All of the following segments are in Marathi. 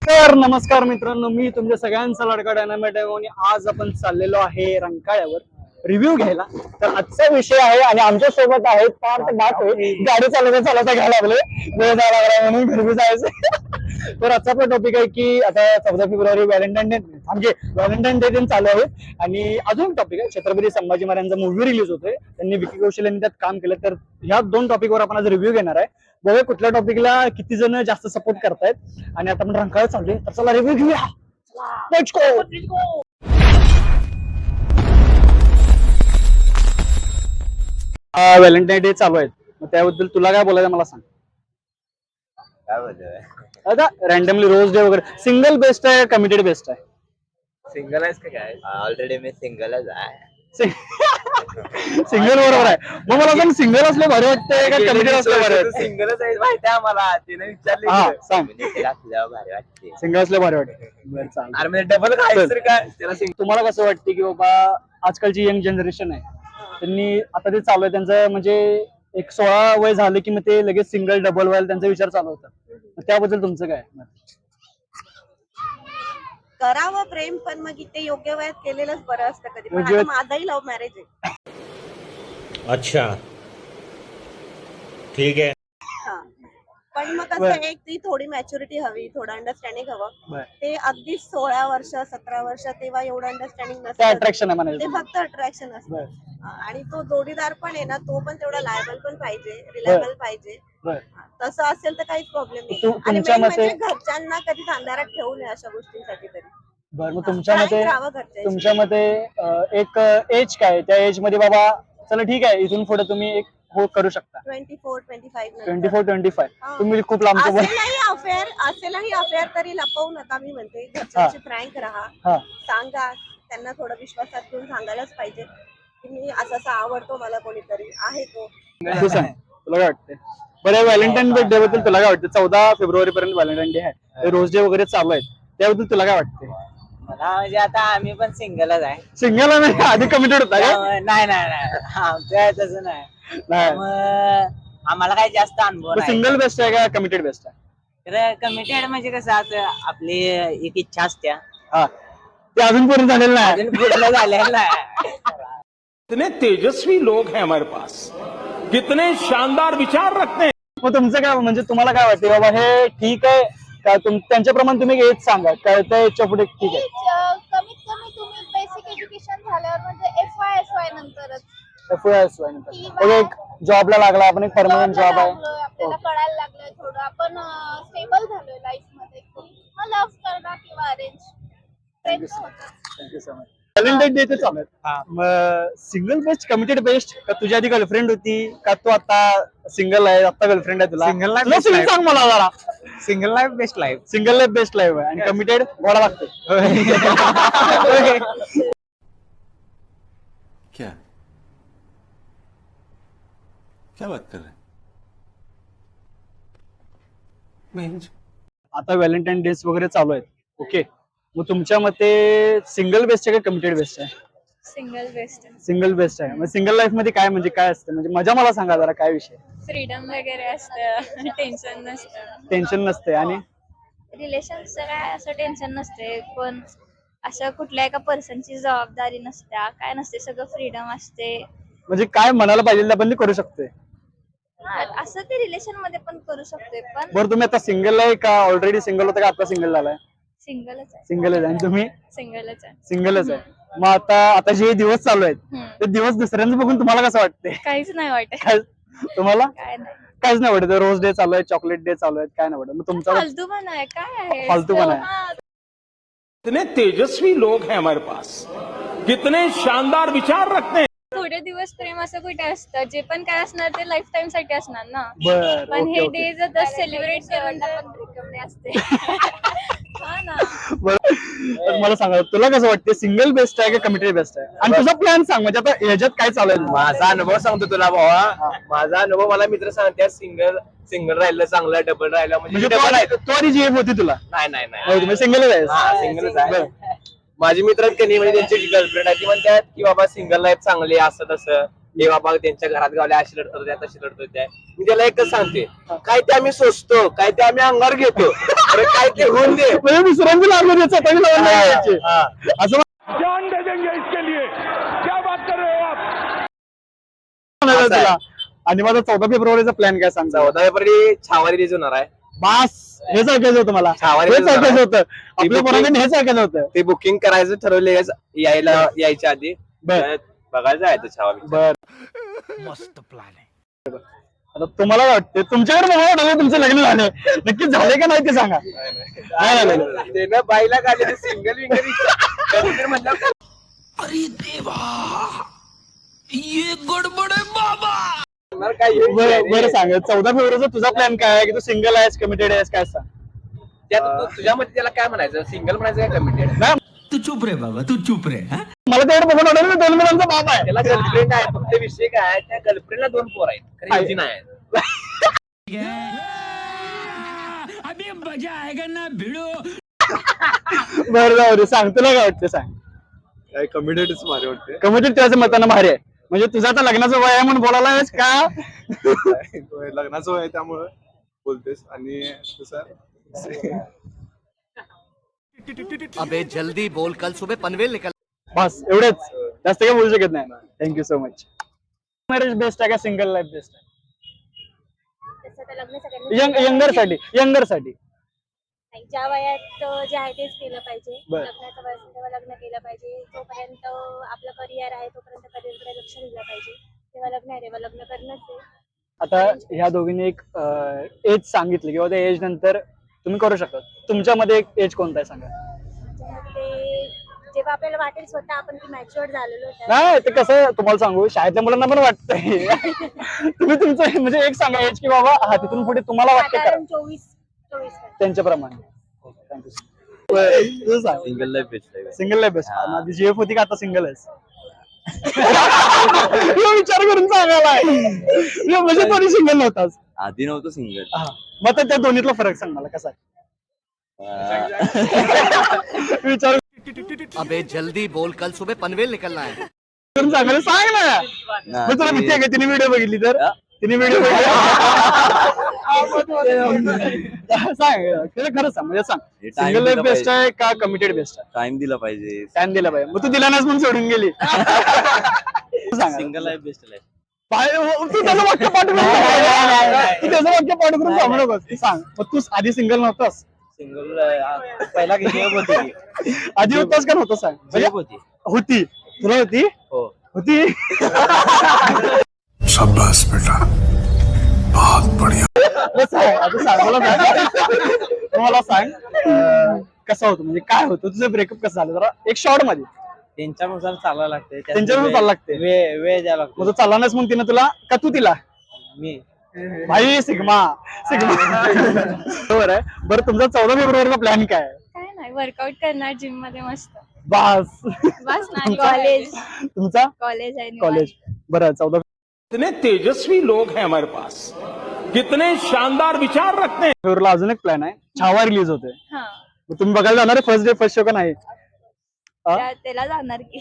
तर नमस्कार मित्रांनो, मी तुमच्या सगळ्यांचा लाडका डायनामाइट आहे आणि आज आपण चाललेलो आहे रंकाळ्यावर रिव्ह्यू घ्यायला. तर आजचा विषय आहे आणि आमच्या सोबत आहेत पार्थ बापे. गाडी चालवता घ्यायला लागले, वेळ जायला लागला म्हणून घरी जायचं. तर आजचा आपला टॉपिक आहे की आता 14 फेब्रुवारी व्हॅलेंटाईन डे, म्हणजे व्हॅलेंटाईन डे दिन चालू आहे. आणि अजून टॉपिक आहे छत्रपती संभाजी महाराजांचा मूवी रिलीज होतोय, त्यांनी विकी कौशल यांनी त्यात काम केलं. तर ह्या दोन टॉपिकवर आपण आज रिव्ह्यू घेणार आहे. बघूया कुठल्या टॉपिकला किती जण जास्त सपोर्ट करतायत. आणि आता आपण रंकाळ्यात चाललोय, तर चला रिव्ह्यू घेऊया. Let's go. व्हॅलेंटाईन डे चालू आहे, मग त्याबद्दल तुला काय बोलायचं मला सांग. काय बोलतोय? आता रॅन्डमली रोज डे वगैरे सिंगल बेस्ट आहे, कमिटेड बेस्ट आहे? सिंगल आहेस का काय? ऑलरेडी मी सिंगलच आहे. सिंगल बरोबर आहे. मग मला सांग, सिंगल असले भारी वाटतंय का कमिटेड असले भारी वाटतंय? सिंगलच आहे माहिती आहे आम्हाला, तिने विचारले. हा सांग. असल्यावर भारी वाटते. सिंगल असले भारी वाटते. बरं चालेल. अरे म्हणजे डबल काय तर काय त्याला तुम्हाला कसं वाटतं की बाबा आजकालची यंग जनरेशन आहे, त्यांनी आता ते चालू आहे त्यांचं, म्हणजे एक 16 वय झालं की मग ते लगेच सिंगल डबल व्हायला त्यांचा विचार चालू होता. त्याबद्दल तुमचं काय? करावं प्रेम, पण मग इथे योग्य वयात केलेलंच बरं असतं कधी पण. योग्य आता वयात- माझाही लव्ह मॅरेज आहे. अच्छा ठीक है. हा. पण मग कसं बरं. आहे, ती थोडी मॅच्युरिटी हवी, थोडं अंडरस्टँडिंग हवं. बरं. ते अगदी 16 वर्ष 17 वर्ष तेव्हा एवढं अंडरस्टँडिंग ते नसतं. अट्रॅक्शन आहे ते म्हणायचं. फक्त अट्रॅक्शन असतं. बरं. आणि तो जोडीदार पण आहे ना, तो पण तेवढा लायबल पण पाहिजे, रिलायबल पाहिजे. बरं. तसं असेल तर काहीच प्रॉब्लेम नाही. तु- आणि तुमच्या main मते- म्हणजे घरच्यांना कधीच अंधारात ठेवू नये अशा गोष्टींसाठी तरी. बरं, मग तुमच्या Frank मते राहावं घरच्यांशी. तुमच्या मते एक एज काय, त्या एज मध्ये बाबा चला ठीक आहे, इथून पुढे तुम्ही एक हो करू शकता. 24-25 नंतर. 24-25 हा. तुम्ही खूप लांबचं बोल. असेलही अफेअर तरी लपवू नका. मी म्हणते घरच्यांशी फ्रँक राहा, हा सांगा. त्यांना थोडं विश्वासात घेऊन सांगायलाच पाहिजे की मी असा आवडतो मला कोणीतरी आहे तो. तू सांग, तुला काय वाटतंय? बरं, व्हॅलेंटाईन डे बद्दल तुला काय वाटतं? 14 फेब्रुवारी पर्यंत व्हॅलेंटाईन डे आहे, रोज डे वगैरे चालू आहेत, त्याबद्दल तुला काय वाटतंय? मला म्हणजे आता आम्ही पण सिंगलच आहे. सिंगल आहे आधी कमिटेड होता का? त्यामुळे- नाही नाही नाही आमचं तसं नाही. नाही. त्यामुळं आम्हाला काही जास्त अनुभव नाही. सिंगल बेस्ट आहे का कमिटेड बेस्ट आहे? तर कमिटेड म्हणजे कसं असं आपली एक इच्छा असते, हा, ते अजून पूर्ण झालेलं नाही. अजून पूर्ण झालेलं नाही. कितने तेजस्वी लोग हैं हमारे पास, कितने शानदार विचार रखते हैं. मग तुमचं काय, म्हणजे तुम्हाला काय वाटतं बाबा हे ठीक आहे का? त्यांच्याप्रमाणे तुम्ही एज सांगा, काय त्या एजच्या पुढे ठीक आहे? कमीत कमी तुम्ही बेसिक एज्युकेशन झाल्यावर म्हणजे FY नंतरच एक जॉबला लागला, आपण एक परमनंट जॉब आहे. आपल्याला कळायला लागलं थोडं, आपण स्टेबल झालोय लाईफ मध्ये की लव्ह करणं किंवा अरेंज होतं. Thank you so much. Valentine day ते चालू आहे, मग सिंगल बेस्ट कमिटेड बेस्ट का? तुझी आधी गर्लफ्रेंड होती का? तू आता सिंगल आहे, आता गर्लफ्रेंड आहे तुला? Single life तुला best सिंगल life. सांग मला जरा. Single life best life. Single life best life आहे आणि कमिटेड घोडा लागते. क्या क्या बात कर रहे हैं? आता व्हॅलेंटाईन डेज वगैरे चालू आहेत, ओके. मग तुमच्या मते सिंगल बेस्ट आहे का कमिटेड बेस्ट आहे? सिंगल बेस्ट सिंगल बेस्ट आहे. मग सिंगल लाईफ मध्ये काय, म्हणजे काय असतं, म्हणजे मजा मला सांगा जरा, काय विषय? फ्रीडम वगैरे असतं, टेन्शन नसतं. टेन्शन नसते आणि रिलेशनचं काय असं टेन्शन नसते, पण असं कुठल्या एका पर्सनची जबाबदारी नसते, काय नसते, सगळं फ्रीडम असते. म्हणजे काय म्हणायला पाहिजे ते आपण ते करू शकतोय. हा, असं ते रिलेशन मध्ये पण करू शकतोय, पण बरं, तुम्ही आता सिंगल आहे का? ऑलरेडी सिंगल होता का आता सिंगल झालाय? सिंगलच आहे. सिंगल आहे. आणि तुम्ही सिंगलच आहे. सिंगलच आहे. मग आता जे दिवस चालू आहेत ते दिवस दुसऱ्यांचं बघून तुम्हाला कसं वाटतंय? काहीच नाही वाटत. काय तुम्हाला काय नाही, काहीच नाही वाटत? रोज डे चालू आहे, चॉकलेट डे चालू आहेत, काय नाही वाटत? मग तुमचा फालतूपणा आहे, काय आहे फालतूपणा आहे. हा, कितने तेजस्वी लोग हैं हमारे पास, कितने शानदार विचार रखते हैं. थोडे दिवस प्रेम असं कुठे असतं, जे पण काय असणार ते लाईफ टाइम साठी असणार ना. बर, पण ओके हे ओके. डे जर सेलिब्रेट करून असते. हा ना. बरं, तर मला सांगा, तुला कसं वाटतं, सिंगल बेस्ट आहे का कमिटेड बेस्ट आहे? आणि तुझा प्लॅन सांग, म्हणजे आता ह्याच्यात काय चालू आहे? माझा अनुभव सांगतो तुला भावा. माझा अनुभव मला मित्र सांगतात, सिंगल राहिलं चांगलं, डबल राहिलं म्हणजे डबल आहे. तो आधी जी एफ होती तुला? नाही नाही नाही तुम्ही सिंगलच आहे? सिंगलच आहे. माझी मित्र कधी म्हणजे त्यांची गर्लफ्रेंड आहे, ती म्हणतात की बाबा सिंगल लाईफ चांगली असं तसं, हे बाबा त्यांच्या घरात गावल्या अशी लढत होत्या तशी लढत होत्या. मी त्याला एकच सांगते, काय ते आम्ही सोचतो, काय ते आम्ही अंगावर घेतो, अरे काय ते होऊन दे. म्हणजे दुसऱ्यांची लागू दे, स्वतःची लावून नाही घ्यायची. असं जान दे देंगे इसके लिए, क्या बात कर रहे हो आप? म्हणायचं असं आहे. तुला. आणि माझा 14 फेब्रुवारीचा प्लॅन काय सांग? 14 फेब्रुवारी छावा रिलीज होणार आहे. बास हेच ऐकायचं होतं मला. छावा हेच release ऐकायचं होणार. होतं आपल्या booking- पोरांकडे, हेच ऐकायचं होतं. ते बुकिंग करायचं ठरवले यायच्या आधी. बर. तर बघायला जायचं छावा picture. बर, मस्त प्लॅन आहे. आता तुम्हाला काय वाटतं, तुमच्याकडे मला वाटलं तुमचं लग्न झालं, नक्की झाले का नाही ते सांगा. नाही, नाही, नाही. त्यानं बाईला काढले सिंगल विंगल म्हटलं काय बरं सांग, 14 फेब्रुवारीचा तुझा प्लॅन काय आहे, की तू सिंगल आहेस, कमिटेड आहेस, काय सांग? तुझ्या मते त्याला काय म्हणायचं, सिंगल म्हणायचं काय कमिटेड? नाही, तू चुप रे बाबा, तू चुप रे. हा? मला तेवढं बघून वाटलं मी 2 मुलांचा बाप आहे. त्याला गर्लफ्रेंड आहे, फक्त विषय काय आहे, त्या गर्लफ्रेंडला 2 पोर आहेत, खरी हिची नाही आहेत. अभी मजा आएगा ना भिड़ो. बरं जाऊ दे, सांग तुला काय वाटतं, सांग. काय कमिटेडच भारी वाटते. कमिटेड त्याच्या मतानं भारी आहे. म्हणजे तुझा आता लग्नाचं वय आहे म्हणून बोलायला आहेस का? लग्नाचं वय आहे त्यामुळं बोलतेस. आणि तसं अबे जल्दी बोल, कल सुबह पनवेल निकल. बस एवढेच, जास्त काही बोलू शकत नाही. Thank you so much. Marriage best आहे का सिंगल लाईफ बेस्ट आहे? तसं तर लग्न सगळ्यांनी यंगर साठी नाही, ज्या वयात जे आहे तेच केलं पाहिजे. बरं. लग्नाचं वय असेल तेव्हा लग्न केलं पाहिजे. जोपर्यंत आपलं करिअर आहे तोपर्यंत करिअरकडे लक्ष दिलं पाहिजे. तेव्हा लग्न आहे तेव्हा लग्न करणंच आहे. आता ह्या दोघींनी एक एज सांगितली, किंवा त्या एज नंतर तुम्ही करू शकता. तुमच्यामध्ये एक एज कोणता आहे सांगा? त्याच्यामध्ये जेव्हा आपल्याला वाटेल स्वतः आपण की मॅच्युअर्ड झालेलो आहे, नाही, ते कसं तुम्हाला सांगू, शाळेतल्या मुलांना पण वाटतंय. तुम्ही तुमचं म्हणजे एक सांगा एज, की बाबा हा तिथून पुढे तुम्हाला वाटतं करा साधारण 24 त्यांच्याप्रमाणे. थँक्यू. तुझं सांग. सिंगल लाईफ बेस्ट आहे. Single life best. माझी जीएफ होती का आता सिंगल आहेस? विचार करून सांगायला म्हणजे थोडी सिंगल नव्हतास. आधी नव्हतं सिंगल. मग तर त्या दोन्हीतला फरक सांग मला कसा आहे. विचार अबे जल्दी बोल, कल सुबह पनवेल निकलना है. करून सांगायला सांग ना. मग तुला भीती आहे का तिने व्हिडिओ बघितली तर? तिने व्हिडिओ सांग, त्याला खरं सांग, म्हणजे सांग हे time सिंगल लाईफ दिला बेस्ट पाहिजे. आहे का कमिटेड बेस्ट आहे? टाइम दिला पाहिजे. टाइम दिला पाहिजे. मग तू दिला नाहीस म्हणून सोडून गेली. सांग. Single life best life. तू त्याचं वाक्य पाठ करून तू त्याचं वाक्य पाठ करून सांगू नकोस. तू सांग, मग तू आधी सिंगल नव्हतास? सिंगल पहिला गेम होती. आधी होतास का नव्हतं सांग? म्हणजे होती. होती. तुला होती? हो. होती. शाबाश बेटा, बहुत बढ़िया. सांग, आता सांग मला सांग. मला सांग कसं होतं, म्हणजे काय होतं तुझं ब्रेकअप कसं झालं, जरा एक शॉर्ट मध्ये. त्यांच्यानुसार चालायला लागते. त्यांच्यावर चालला लागते. वेळ द्यावा लागतो. मग तो चालला नाहीस मग तिने तुला का तू तिला? मी भाई सिग्मा बरोबर आहे. बरं, तुमचा 14 फेब्रुवारीचा प्लॅन काय आहे? काय नाही, वर्कआउट करणार जिम मध्ये मस्त. बस. बस नाही, कॉलेज तुमचा कॉलेज आहे निवांत. कॉलेज. बरं, 14 कितने तेजस्वी लोग हैं हमारे पास, कितने शानदार विचार रखते हैं. फेब्रुवारीला अजून एक प्लॅन आहे. छावा रिलीज होते. हा, मग तुम्ही बघायला जाणार आहे फर्स्ट डे फर्स्ट शो का नाही? त्याला जाणार की.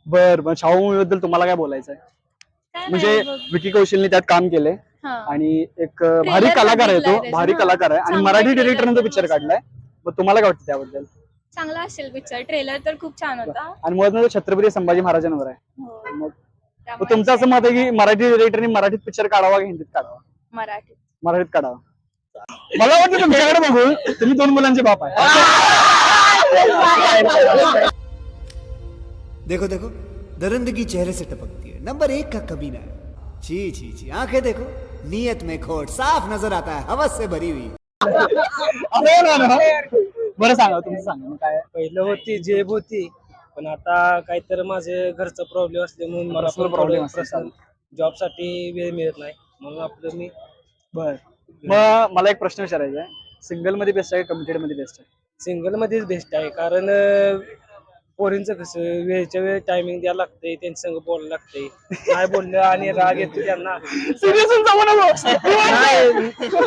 बर, मग छावा मूवी बद्दल तुम्हाला काय बोलायचं आहे? काय म्हणजे नाही बघ. विकी कौशलने त्यात काम केलंय हा. आणि एक भारी कलाकार आहे तो, बघितलाय भारी त्याचा. कलाकार आहे आणि चांगला मराठी trailer डिरेक्टरने तो पण पिक्चर मस्त. काढलाय. मग तुम्हाला काय वाटतं त्याबद्दल? चांगला असेल पिक्चर. ट्रेलर तर खूप छान होता. आणि मुळात छत्रपती संभाजी महाराजांवर आहे. हो. मग त्यामुळे तुमचं असं मत आहे की मराठी डिरेक्टरने मराठीत पिक्चर काढावा की हिंदीत काढावा? मराठी. मराठीत काढावा. मला वाटतं तुमच्याकडे बघून तुम्ही 2 मुलांचे बाप आहे. देखो देखो, दरिंदगी चेहरे से टपकती है. नंबर 1 का कमीना है. जी जी जी, आंखें देखो, नीयत में खोट साफ नजर आता है, हवस से भरी हुई. बरं सांगा, तुमचं सांगा मग काय. पहिलं होती जेब होती, पण आता काहीतरी माझे घरचा प्रॉब्लेम असल्यामुळे मला Personal problem असतो. जॉब साठी वेळ मिळत नाही, म्हणून आपलं मी बर, मग मला एक प्रश्न विचारायचा आहे. सिंगल मध्ये बेस्ट आहे का कमिटेड मध्ये बेस्ट आहे? सिंगल मध्येच बेस्ट आहे. कारण पोरींचं कसं वेळच्या वेळ टायमिंग द्यायला लागतंय, त्यांच्या संग बोलायला लागतंय. नाही बोललं आणि राग येतो त्यांना. सिरियस जाऊ नको.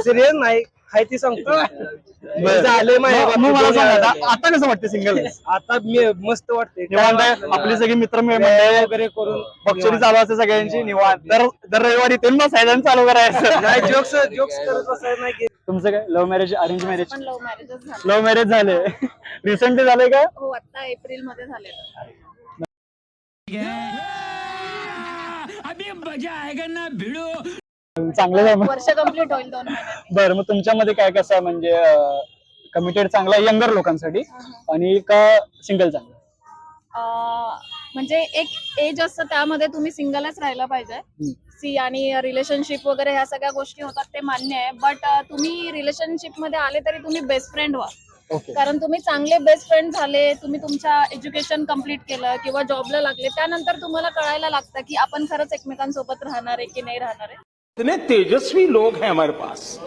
सिरियस नाही, हाय ती सांगतो. बरं. झालंय माझ्या मग बाबतीत मला दोन सांगा वेळा. आता कसं वाटतं सिंगल आता मी मस्त वाटते निवांत आहे? आपली सगळी मित्र व्यायाम वगैरे करून बक्षरी चालू असते सगळ्यांची निवांत दर रविवारी ते बसायचं चालू करायचं. नाही जोक्स करत बसायला नाही. तुमचं काय लव्ह मॅरेज अरेंज मॅरेज? पण लव्ह मॅरेजच झालं. लव्ह मॅरेज झाले रिसेंटली झाले का? हो आता एप्रिल मध्ये झालेलं. चांगलं आहे मग. वर्ष कम्प्लीट होईल 2 महिन्यात. बरं मग तुमच्यामध्ये काय कसं आहे म्हणजे कमिटेड चांगला यंगर लोकांसाठी आणि का सिंगल चांगलं? म्हणजे एक एज असतं त्यामध्ये तुम्ही सिंगलच राहायला पाहिजे. सी आणि रिलेशनशिप वगैरे ह्या सगळ्या गोष्टी होतात ते मान्य आहे. बट तुम्ही रिलेशनशिप मध्ये आले तरी तुम्ही बेस्ट फ्रेंड व्हा. ओके. कारण तुम्ही चांगले बेस्ट फ्रेंड झाले, तुम्ही तुमच्या एज्युकेशन कम्प्लीट केलं किंवा जॉबला लागले, त्यानंतर तुम्हाला कळायला लागतं की आपण खरंच एकमेकांसोबत राहणार आहे की नाही राहणार आहे. कितने तेजस्वी लोग हैं हमारे पास,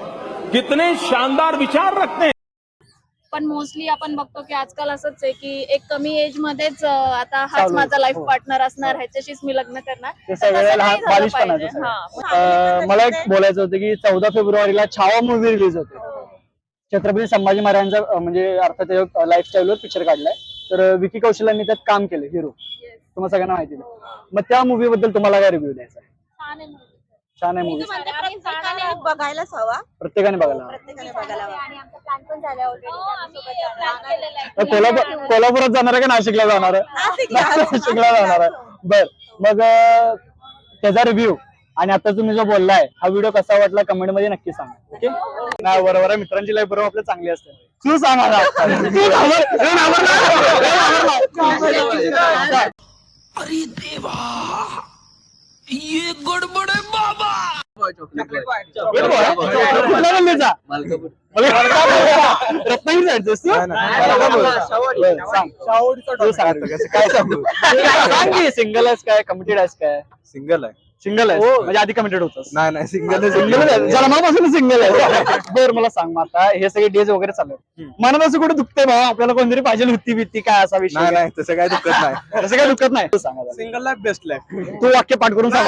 कितने शानदार विचार रखते हैं. पण मोस्टली आपण बघतो की आजकाल असंच आहे की एक कमी एज मध्येच आता हाच चालू आहे. माझा लाईफ हो. पार्टनर असणार, ह्याच्याशीच मी लग्न करणार. ते तर सगळं तसं लहान नाही झालं बालिशपणाचं पाहिजे. सगळं. हा. मला एक बोलायचं होतं की 14 फेब्रुवारीला छावा मूवी रिलीज होते. छत्रपती संभाजी महाराजांचा म्हणजे अर्थात लाईफस्टाईलवर पिक्चर काढलाय. तर विकी कौशल यांनी त्यात काम केलं हिरो. तुम्हाला सगळ्यांना माहिती आहे. मग त्या मूवी बद्दल तुम्हाला काय रिव्ह्यू द्यायचा आहे? छान आहे movie. छान आहे मूवी, प्रत्येकाने बघायलाच हवा. हो, बघायला. प्रत्येकाने बघायला हवा. आणि आमचा प्लॅन पण झाला ऑलरेडी. कोल्हापुरात जाणार आहे का नाशिकला जाणार आहे? नाशिकला जाणार आहे. बर मग त्याचा रिव्ह्यू आणि आता तुम्ही जो बोललाय हा व्हिडिओ कसा वाटला कमेंट मध्ये नक्की सांगा. ओके. नाही बरोबर आहे, मित्रांची लाईफ बरोबर आपल्या चांगली असते. तू सांग आता. अरे देवा, ये गडबड है बाबा. कुठल्या गल्लीचा? रत्नागिरी साईडचा असतो? बरं, सांग. तू सांग आता कसं काय सांगू? सांग की सिंगल आहेस काय कमिटेड आहेस काय? सिंगल आहे. सिंगल आहे म्हणजे आधी कमिटेड होतस? नाही सिंगल सिंगल जन्मापासून सिंगल आहे. बरं मला सांग मग आता हे सगळे डेज वगैरे चालू आहेत. मनात असं कुठे दुखतंय भाऊ आपल्याला कोणतरी पाहिजे हुत्ती बित्ती काय असा विषय? नाही तसं काय दुखत नाही. तसं काय दुखत नाही. तू सांग आता. Single life best life. तू वाक्य पाठ करून सांग.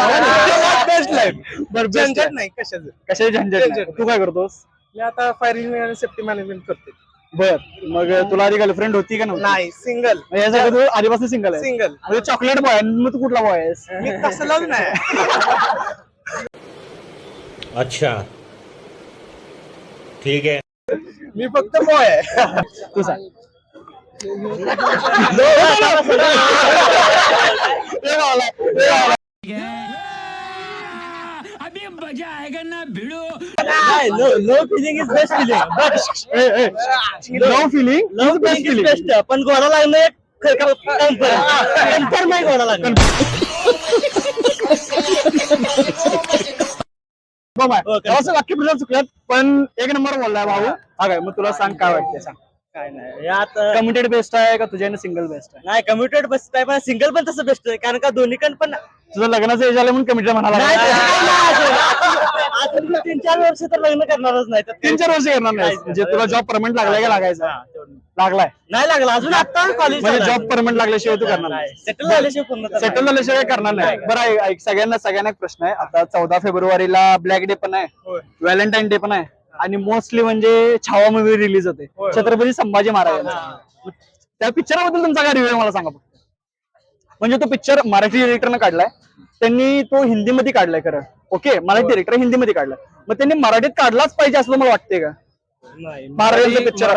Best life. बरं झंझट नाही कशाचं. कशाची झंझट नाही. तू काय करतोस? मी आता फायरिंग आणि सेफ्टी मॅनेजमेंट करते. बर मग तुला आधी गर्लफ्रेंड होती का नव्हती? नाही सिंगल. मग यासाठी तू आधीपासून सिंगल आहे? सिंगल. म्हणजे चॉकलेट बॉय. मग तू कुठला बॉय आहेस? मी कसलाच नाही. अच्छा ठीक है. मी फक्त बॉय आहे. तू सांग. No filling is best filling. No filling is best filling. पण गोडा लागणं एक कन्फर्म नाही गोडा लागणं. असं वाक्य तुझं चुकलं पण एक नंबर बोललाय भाऊ. हा काय मग तुला सांग काय वाटतंय सांग. काय नाही यात कमिटेड बेस्ट आहे का तुझ्या सिंगल बेस्ट आहे? नाही कम्युटेड बेस्ट आहे पण सिंगल पण तसं बेस्ट आहे कारण का दोन्ही पण तुझं लग्नाचं एज आलं म्हणून कमिटेड म्हणाला? 3-4 वर्ष तर लग्न करणारच नाही. 3-4 वर्ष करणार नाही म्हणजे तुला जॉब परमनंट लागलाय का लागायचा? लागलाय नाही लागला अजून आता कॉलेज म्हणजे जॉब परमनंट लागल्याशिवाय तू करणार नाही? सेटल झाल्याशिवाय पूर्ण सेटल झाल्याशिवाय करणार नाही. बरं ऐक सगळ्यांना एक प्रश्न आहे. आता 14 फेब्रुवारीला ब्लॅक डे पण आहे, व्हॅलेंटाईन डे पण आहे आणि मोस्टली म्हणजे छावा मूवी रिलीज होते छत्रपती संभाजी महाराजांचा. त्या पिक्चरबद्दल तुमचा काय रिव्ह्यू मला सांगा फक्त. म्हणजे तो पिक्चर मराठी डिरेक्टरनं काढलाय, त्यांनी तो हिंदीमध्ये काढलाय खरं. ओके मराठी डिरेक्टर हिंदीमध्ये काढलाय, मग त्यांनी मराठीत काढलाच पाहिजे असं मला वाटतंय का? नाही महाराजांचं पिक्चर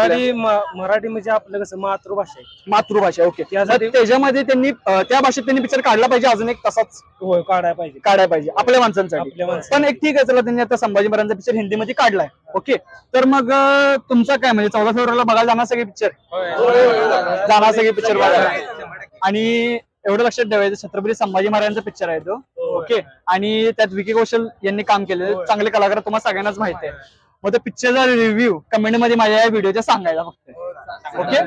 मराठी म्हणजे आपलं कसं मातृभाषा आहे. मातृभाषा. ओके त्याच्यामध्ये त्यांनी त्या भाषेत त्यांनी पिक्चर काढला पाहिजे अजून एक तसाच होय काढायला पाहिजे आपल्या माणसांसाठी. पण एक ठीक आहे चला त्यांनी आता संभाजी महाराजांचा पिक्चर हिंदीमध्ये काढलाय. ओके तर मग तुमचा काय म्हणजे 14 फेब्रुवारीला बघायला जाणार सगळे पिक्चर? जाणार सगळे पिक्चर बघायला. आणि एवढं लक्षात ठेवायचं छत्रपती संभाजी महाराजांचा पिक्चर आहे तो. ओके आणि त्यात विकी कौशल यांनी काम केलं, चांगले कलाकार तुम्हाला सगळ्यांनाच माहिती आहे. मग त्या पिक्चरचा रिव्ह्यू कमेंट मध्ये माझ्या या व्हिडिओच्या सांगायला फक्त. ओके